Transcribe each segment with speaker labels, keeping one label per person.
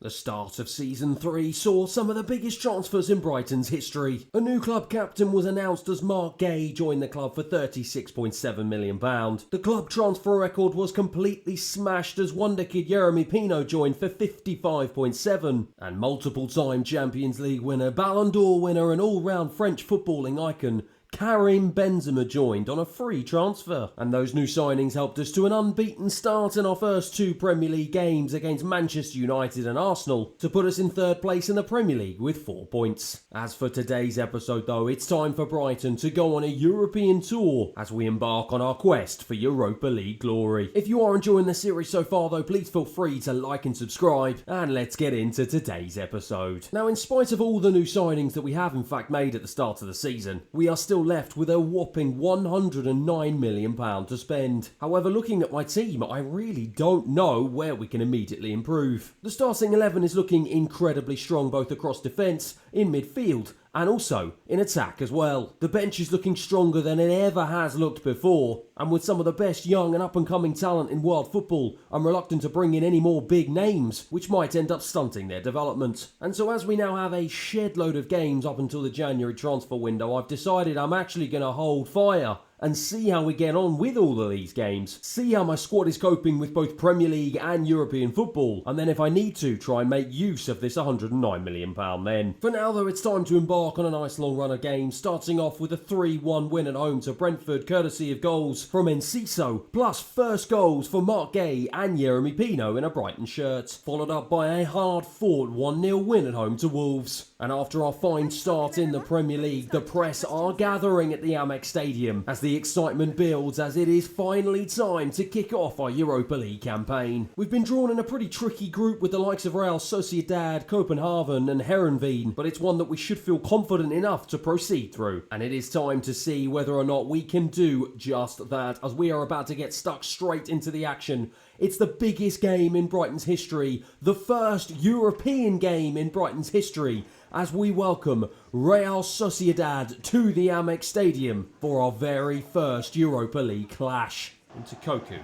Speaker 1: The start of Season 3 saw some of the biggest transfers in Brighton's history. A new club captain was announced as Mark Gay joined the club for £36.7 million. The club transfer record was completely smashed as wonder kid Jeremy Pino joined for £55.7 million. And multiple-time Champions League winner, Ballon d'Or winner and all-round French footballing icon Karim Benzema joined on a free transfer, and those new signings helped us to an unbeaten start in our first two Premier League games against Manchester United and Arsenal to put us in third place in the Premier League with 4 points. As for today's episode though, it's time for Brighton to go on a European tour as we embark on our quest for Europa League glory. If you are enjoying the series so far though, please feel free to like and subscribe, and let's get into today's episode. Now, in spite of all the new signings that we have in fact made at the start of the season, we are still left with a whopping £109 million to spend. However, looking at my team, I really don't know where we can immediately improve. The starting 11 is looking incredibly strong both across defence, in midfield, and also in attack as well. The bench is looking stronger than it ever has looked before, and with some of the best young and up-and-coming talent in world football, I'm reluctant to bring in any more big names, which might end up stunting their development. And so as we now have a shed load of games up until the January transfer window, I've decided I'm actually going to hold fire and see how we get on with all of these games. See how my squad is coping with both Premier League and European football, and then if I need to, try and make use of this £109 million then. For now though, it's time to embark on a nice long run of games, starting off with a 3-1 win at home to Brentford, courtesy of goals from Enciso, plus first goals for Mark Gay and Jeremy Pino in a Brighton shirt, followed up by a hard-fought 1-0 win at home to Wolves. And after our fine start in the Premier League, the press are gathering at the Amex Stadium as the excitement builds, as it is finally time to kick off our Europa League campaign. We've been drawn in a pretty tricky group with the likes of Real Sociedad, Copenhagen and Heerenveen, but it's one that we should feel confident enough to proceed through. And it is time to see whether or not we can do just that, as we are about to get stuck straight into the action. It's the biggest game in Brighton's history, the first European game in Brighton's history, as we welcome Real Sociedad to the Amex Stadium for our very first Europa League clash. Into Koku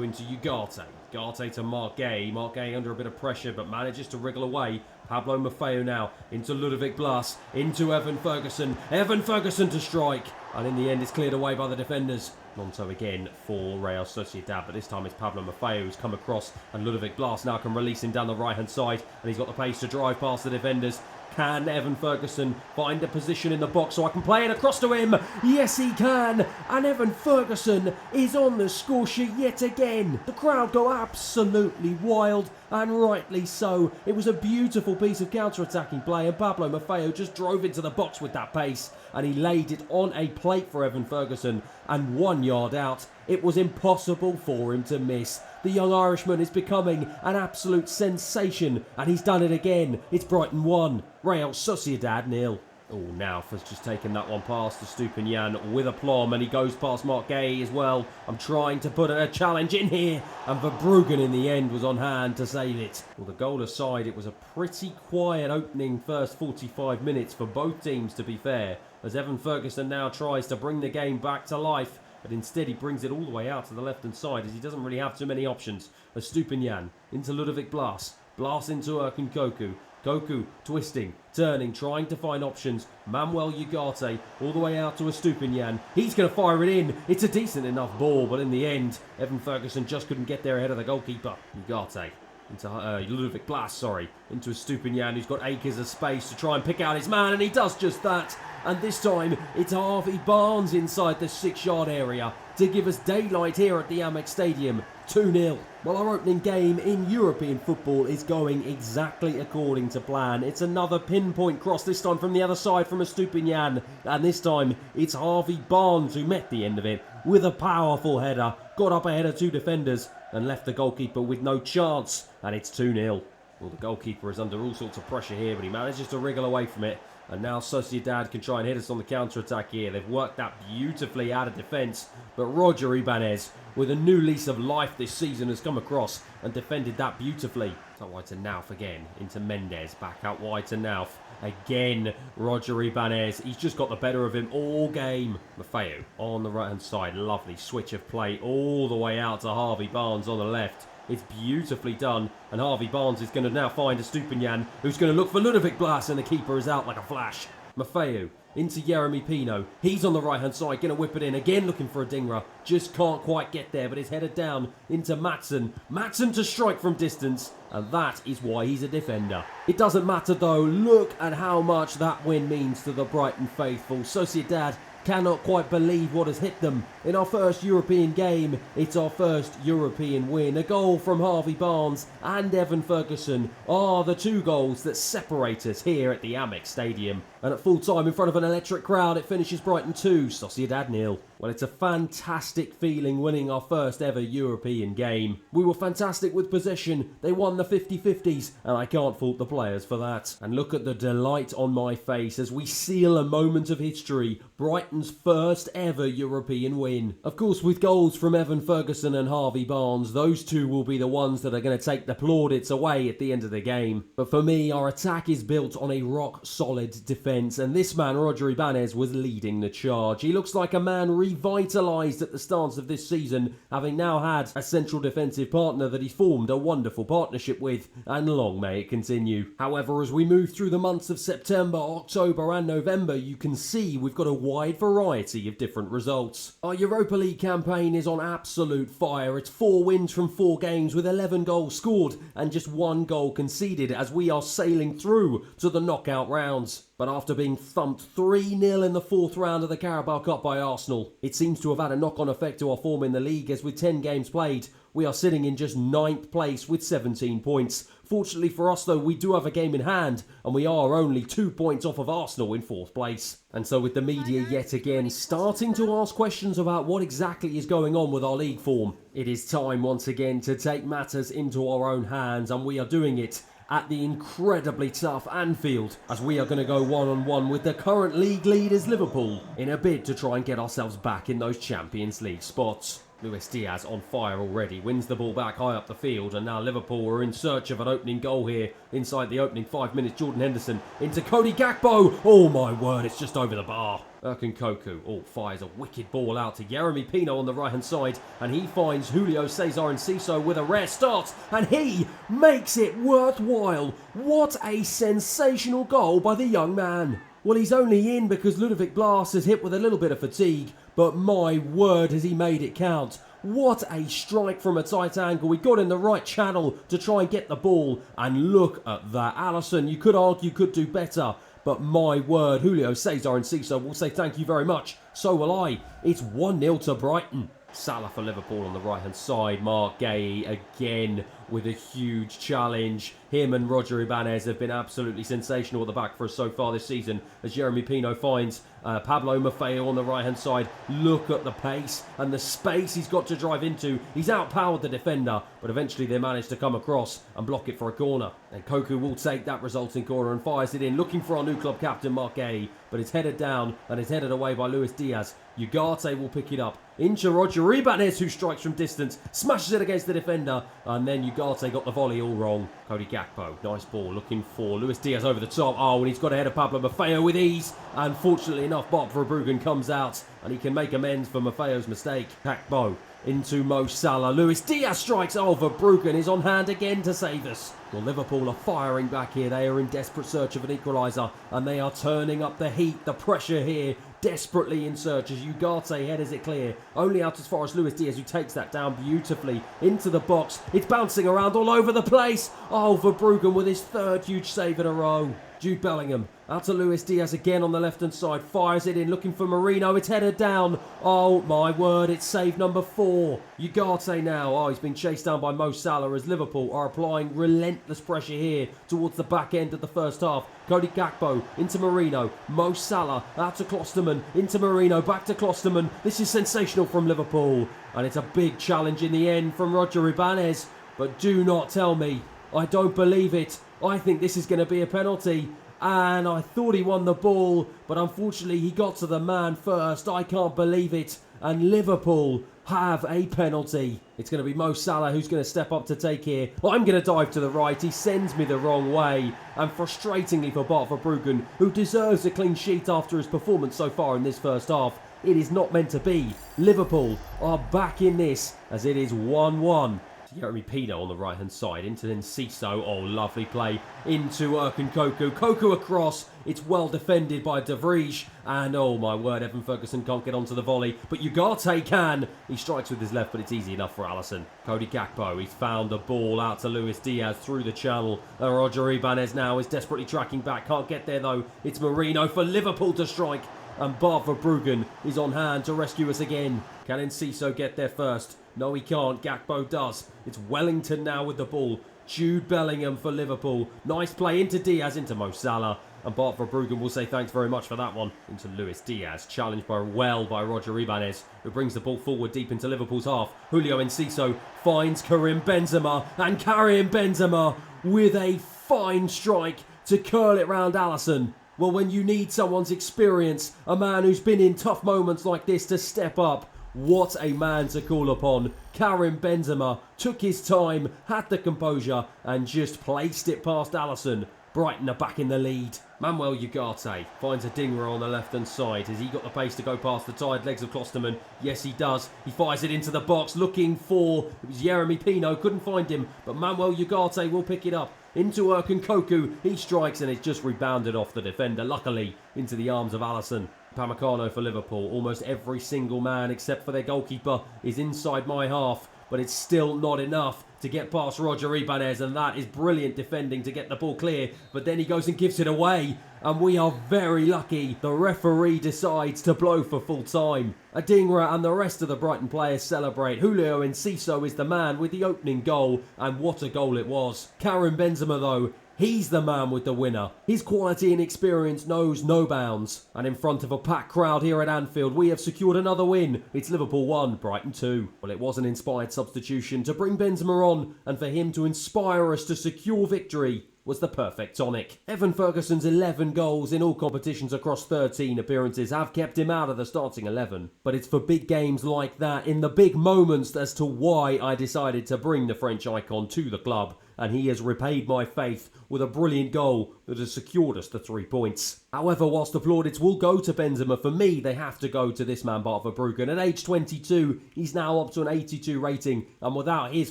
Speaker 1: into Ugarte. Ugarte to Mark Gay. Mark Gay under a bit of pressure but manages to wriggle away. Pablo Maffeo now into Ludovic Blas, into Evan Ferguson. Evan Ferguson to strike, and in the end it's cleared away by the defenders. Monto again for Real Sociedad, but this time it's Pablo Maffeo who's come across, and Ludovic Blas now can release him down the right hand side, and he's got the pace to drive past the defenders. Can Evan Ferguson find a position in the box so I can play it across to him? Yes, he can. And Evan Ferguson is on the score sheet yet again. The crowd go absolutely wild, and rightly so. It was a beautiful piece of counter-attacking play, and Pablo Maffeo just drove into the box with that pace, and he laid it on a plate for Evan Ferguson, and 1 yard out, it was impossible for him to miss. The young Irishman is becoming an absolute sensation, and he's done it again. It's Brighton 1, Real Sociedad 0. Oh, Nauf has just taken that one past to Stupinian with aplomb, and he goes past Mark Gay as well. I'm trying to put a challenge in here, and Verbruggen in the end was on hand to save it. Well, the goal aside, it was a pretty quiet opening first 45 minutes for both teams, to be fair, as Evan Ferguson now tries to bring the game back to life. But instead he brings it all the way out to the left-hand side as he doesn't really have too many options. As Stupinian into Ludovic Blas. Blas into Erkin Koku. Koku twisting, turning, trying to find options. Manuel Ugarte all the way out to a Stupinian. He's going to fire it in. It's a decent enough ball, but in the end, Evan Ferguson just couldn't get there ahead of the goalkeeper. Ugarte into Ludovic Blas, into a Stupinian who's got acres of space to try and pick out his man, and he does just that. And this time, it's Harvey Barnes inside the 6-yard area to give us daylight here at the Amex Stadium, 2-0. Well, our opening game in European football is going exactly according to plan. It's another pinpoint cross, this time from the other side from a Stupinian. And this time, it's Harvey Barnes who met the end of it with a powerful header, got up ahead of 2 defenders, and left the goalkeeper with no chance. And it's 2-0. Well, the goalkeeper is under all sorts of pressure here, but he manages to wriggle away from it. And now Sociedad can try and hit us on the counter-attack here. They've worked that beautifully out of defence. But Roger Ibanez, with a new lease of life this season, has come across and defended that beautifully. Out wide to Nauf again, into Mendes, back out wide to Nauf. Again, Roger Ibanez. He's just got the better of him all game. Maffeo on the right-hand side. Lovely switch of play all the way out to Harvey Barnes on the left. It's beautifully done, and Harvey Barnes is going to now find a Estupiñán, who's going to look for Ludovic Blas, and the keeper is out like a flash. Maffeo into Yeremy Pino. He's on the right-hand side, going to whip it in. Again looking for a Dingra. Just can't quite get there, but it's headed down into Maatsen. Maatsen to strike from distance, and that is why he's a defender. It doesn't matter though. Look at how much that win means to the Brighton faithful. Sociedad cannot quite believe what has hit them. In our first European game, it's our first European win. A goal from Harvey Barnes and Evan Ferguson are the two goals that separate us here at the Amex Stadium. And at full time in front of an electric crowd, it finishes Brighton 2, Sociedad 0. Well, it's a fantastic feeling winning our first ever European game. We were fantastic with possession. They won the 50-50s, and I can't fault the players for that. And look at the delight on my face as we seal a moment of history. Brighton's first ever European win. Of course, with goals from Evan Ferguson and Harvey Barnes, those two will be the ones that are going to take the plaudits away at the end of the game. But for me, our attack is built on a rock-solid defence, and this man, Roger Ibanez, was leading the charge. He looks like a man revitalised at the start of this season, having now had a central defensive partner that he's formed a wonderful partnership with, and long may it continue. However, as we move through the months of September, October and November, you can see we've got a wide variety of different results. Our Europa League campaign is on absolute fire. It's 4 wins from 4 games with 11 goals scored and just 1 goal conceded as we are sailing through to the knockout rounds. But after being thumped 3-0 in the 4th round of the Carabao Cup by Arsenal, it seems to have had a knock-on effect to our form in the league, as with 10 games played, we are sitting in just 9th place with 17 points. Fortunately for us though, we do have a game in hand, and we are only 2 points off of Arsenal in 4th place. And so with the media yet again starting to ask questions about what exactly is going on with our league form, it is time once again to take matters into our own hands, and we are doing it at the incredibly tough Anfield, as we are going to go one-on-one with the current league leaders Liverpool in a bid to try and get ourselves back in those Champions League spots. Luis Diaz on fire already, wins the ball back high up the field, and now Liverpool are in search of an opening goal here inside the opening 5 minutes. Jordan Henderson into Cody Gakpo. Oh my word, it's just over the bar. Erkin Koku fires a wicked ball out to Yeremy Pino on the right hand side, and he finds Julio Cesar Enciso with a rare start, and he makes it worthwhile. What a sensational goal by the young man. Well, he's only in because Ludovic Blas is hit with a little bit of fatigue, but my word has he made it count. What a strike from a tight angle. We got in the right channel to try and get the ball, and look at that. Alisson, you could argue, could do better. But my word, Julio Cesar Enciso will say thank you very much. So will I. It's 1-0 to Brighton. Salah for Liverpool on the right-hand side. Mark Gay again with a huge challenge. Him and Roger Ibanez have been absolutely sensational at the back for us so far this season, as Yeremy Pino finds Pablo Maffeo on the right-hand side. Look at the pace and the space he's got to drive into. He's outpowered the defender, but eventually they manage to come across and block it for a corner. And Koku will take that resulting corner and fires it in, looking for our new club captain, Mark Gay, but it's headed down and it's headed away by Luis Diaz. Ugarte will pick it up into Roger Ibanez, who strikes from distance, smashes it against the defender, and then Ugarte got the volley all wrong. Cody Gakpo, nice ball, looking for Luis Diaz over the top. Oh, and he's got ahead of Pablo Maffeo with ease, and fortunately enough, Bob Verbruggen comes out, and he can make amends for Maffeo's mistake. Gakpo into Mo Salah. Luis Diaz strikes. Oh, Verbruggen is on hand again to save us. Well, Liverpool are firing back here. They are in desperate search of an equaliser, and they are turning up the heat, the pressure here, desperately in search as Ugarte headers it clear. Only out as far as Luis Diaz, who takes that down beautifully into the box. It's bouncing around all over the place. Oh, Verbruggen with his 3rd huge save in a row. Jude Bellingham out to Luis Diaz again on the left-hand side. Fires it in, looking for Marino. It's headed down. Oh, my word. It's save number 4. Ugarte now. Oh, he's been chased down by Mo Salah as Liverpool are applying relentless pressure here towards the back end of the first half. Cody Gakpo into Marino. Mo Salah out to Klosterman. Into Marino. Back to Klosterman. This is sensational from Liverpool. And it's a big challenge in the end from Roger Ibanez. But do not tell me. I don't believe it. I think this is going to be a penalty, and I thought he won the ball, but unfortunately he got to the man first. I can't believe it, and Liverpool have a penalty. It's going to be Mo Salah who's going to step up to take here. I'm going to dive to the right. He sends me the wrong way, and frustratingly for Bart Verbruggen, who deserves a clean sheet after his performance so far in this first half, it is not meant to be. Liverpool are back in this, as it is 1-1. Jeremy Pino on the right hand side, into Enciso. Oh, lovely play into Koku. Koku across, it's well defended by De Vrij, and oh my word, Evan Ferguson can't get onto the volley, but Ugarte can. He strikes with his left, but it's easy enough for Alisson. Cody Gakpo, he's found the ball out to Luis Diaz through the channel. Roger Ibanez now is desperately tracking back, can't get there though. It's Marino for Liverpool to strike, and Bart Verbruggen is on hand to rescue us again. Can Enciso get there first? No, he can't. Gakpo does. It's Wellington now with the ball. Jude Bellingham for Liverpool. Nice play into Diaz, into Mo Salah. And Bart Verbruggen will say thanks very much for that one. Into Luis Diaz, challenged by Roger Ibanez, who brings the ball forward deep into Liverpool's half. Julio Enciso finds Karim Benzema, and Karim Benzema with a fine strike to curl it round Alisson. Well, when you need someone's experience, a man who's been in tough moments like this to step up, what a man to call upon. Karim Benzema took his time, had the composure, and just placed it past Alisson. Brighton are back in the lead. Manuel Ugarte finds a dinger on the left-hand side. Has he got the pace to go past the tired legs of Klosterman? Yes, he does. He fires it into the box, looking for... It was Jeremy Pino, couldn't find him, but Manuel Ugarte will pick it up. Into Koku, he strikes and it's just rebounded off the defender, luckily into the arms of Alisson. Pamecano for Liverpool. Almost every single man except for their goalkeeper is inside my half, but it's still not enough to get past Roger Ibanez, and that is brilliant defending to get the ball clear, but then he goes and gives it away, and we are very lucky. The referee decides to blow for full time. Adingra and the rest of the Brighton players celebrate. Julio Enciso is the man with the opening goal, and what a goal it was. Karim Benzema though, he's the man with the winner. His quality and experience knows no bounds. And in front of a packed crowd here at Anfield, we have secured another win. It's Liverpool 1, Brighton 2. Well, it was an inspired substitution to bring Benzema on, and for him to inspire us to secure victory was the perfect tonic. Evan Ferguson's 11 goals in all competitions across 13 appearances have kept him out of the starting 11. But it's for big games like that, in the big moments, as to why I decided to bring the French icon to the club. And he has repaid my faith with a brilliant goal that has secured us the 3 points. However, whilst the plaudits will go to Benzema, for me, they have to go to this man, Bart Verbruggen. At age 22, he's now up to an 82 rating, and without his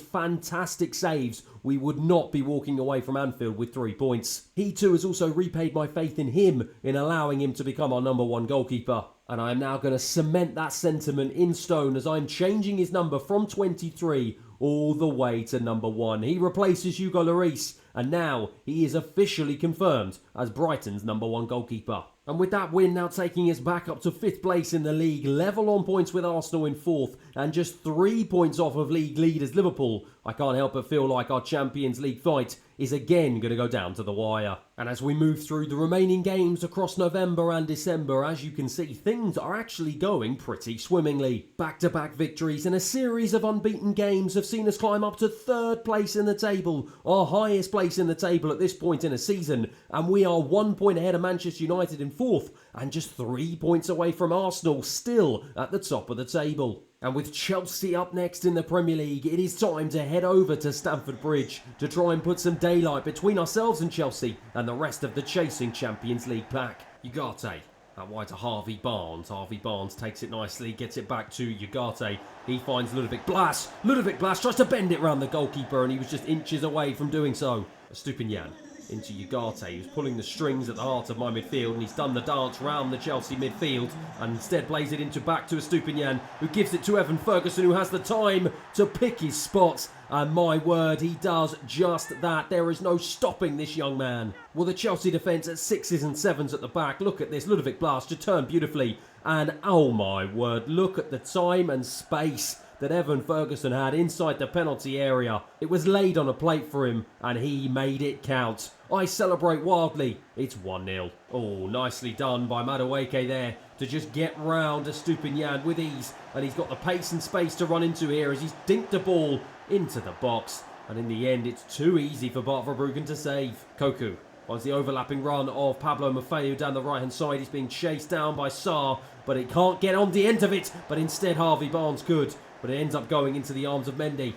Speaker 1: fantastic saves, we would not be walking away from Anfield with 3 points. He too has also repaid my faith in him, in allowing him to become our number 1 goalkeeper. And I am now going to cement that sentiment in stone as I'm changing his number from 23 all the way to number 1. He replaces Hugo Lloris, and now he is officially confirmed as Brighton's number 1 goalkeeper. And with that win now taking us back up to 5th place in the league, level on points with Arsenal in 4th, and just 3 points off of league leaders Liverpool, I can't help but feel like our Champions League fight is again going to go down to the wire. And as we move through the remaining games across November and December, as you can see, things are actually going pretty swimmingly. Back-to-back victories and a series of unbeaten games have seen us climb up to 3rd place in the table, our highest place in the table at this point in a season, and we are 1 point ahead of Manchester United in 4th, and just 3 points away from Arsenal, still at the top of the table. And with Chelsea up next in the Premier League, it is time to head over to Stamford Bridge to try and put some daylight between ourselves and Chelsea and the rest of the chasing Champions League pack. Ugarte, out wide to Harvey Barnes. Harvey Barnes takes it nicely, gets it back to Ugarte. He finds Ludovic Blas. Ludovic Blas tries to bend it round the goalkeeper, and he was just inches away from doing so. Stupinian into Ugarte, who's pulling the strings at the heart of my midfield, and he's done the dance round the Chelsea midfield and instead plays it into back to Stupinian, who gives it to Evan Ferguson, who has the time to pick his spots, and my word, he does just that. There is no stopping this young man. Well, the Chelsea defence at 6s and 7s at the back, look at this, Ludovic Blas just turned beautifully, and oh my word, look at the time and space that Evan Ferguson had inside the penalty area. It was laid on a plate for him, and he made it count. I celebrate wildly. It's 1-0. Oh, nicely done by Madueke there to just get round to Stupinian with ease, and he's got the pace and space to run into here as he's dinked the ball into the box, and in the end it's too easy for Bart Verbruggen to save. Koku finds the overlapping run of Pablo Maffeu down the right hand side. He's being chased down by Sarr, but it can't get on the end of it, but instead Harvey Barnes could. but it ends up going into the arms of Mendy.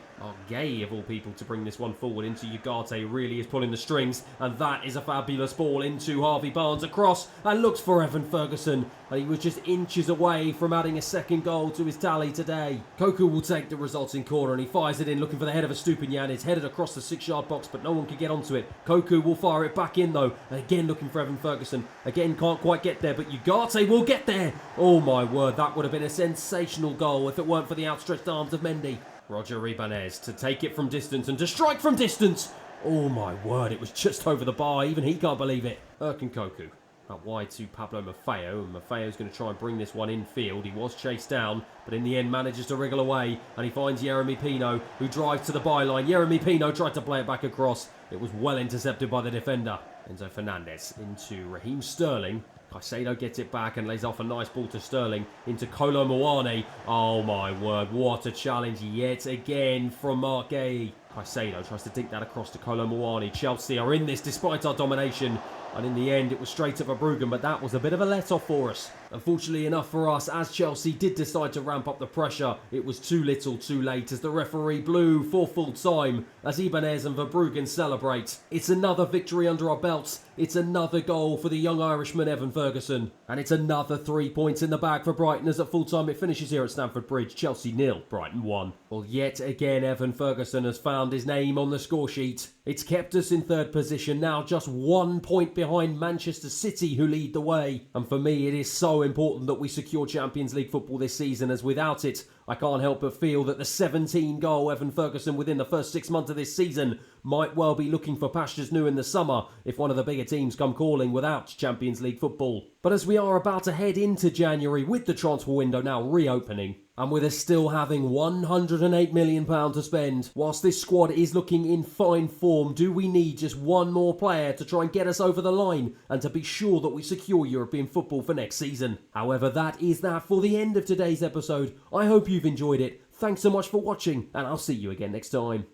Speaker 1: Gay of all people to bring this one forward into Ugarte, really is pulling the strings, and that is a fabulous ball into Harvey Barnes across, and looks for Evan Ferguson, and he was just inches away from adding a second goal to his tally today. Koku will take the resulting corner, and he fires it in, looking for the head of Estupiñán. It's headed across the 6-yard box, but no one can get onto it. Koku will fire it back in though, and again looking for Evan Ferguson. Again can't quite get there, but Ugarte will get there. Oh my word, that would have been a sensational goal if it weren't for the outstretched arms of Mendy. Roger Ibanez to take it from distance and to strike from distance. Oh my word, it was just over the bar. Even he can't believe it. Erkin Koku out wide to Pablo Maffeo, and Maffeo's going to try and bring this one infield. He was chased down, but in the end manages to wriggle away, and he finds Yeremy Pino, who drives to the byline. Yeremy Pino tried to play it back across. It was well intercepted by the defender. Enzo Fernandez into Raheem Sterling. Caicedo gets it back and lays off a nice ball to Sterling into Kolo Muani. Oh my word, what a challenge yet again from Mark Gay. Caicedo tries to dink that across to Kolo Muani. Chelsea are in this despite our domination. And in the end, it was straight to Verbruggen, but that was a bit of a let-off for us. Unfortunately enough for us, as Chelsea did decide to ramp up the pressure, it was too little too late as the referee blew for full time as Ibanez and Verbruggen celebrate. It's another victory under our belts. It's another goal for the young Irishman Evan Ferguson. And it's another 3 points in the bag for Brighton as at full time it finishes here at Stamford Bridge. Chelsea 0, Brighton 1. Well, yet again, Evan Ferguson has found his name on the score sheet. It's kept us in third position, now just 1 point behind Manchester City, who lead the way. And for me, it is so important that we secure Champions League football this season, as without it, I can't help but feel that the 17-goal Evan Ferguson within the first 6 months of this season might well be looking for pastures new in the summer if one of the bigger teams come calling without Champions League football. But as we are about to head into January with the transfer window now reopening, and with us still having £108 million to spend, whilst this squad is looking in fine form, do we need just one more player to try and get us over the line and to be sure that we secure European football for next season? However, that is that for the end of today's episode. I hope you've enjoyed it. Thanks so much for watching, and I'll see you again next time.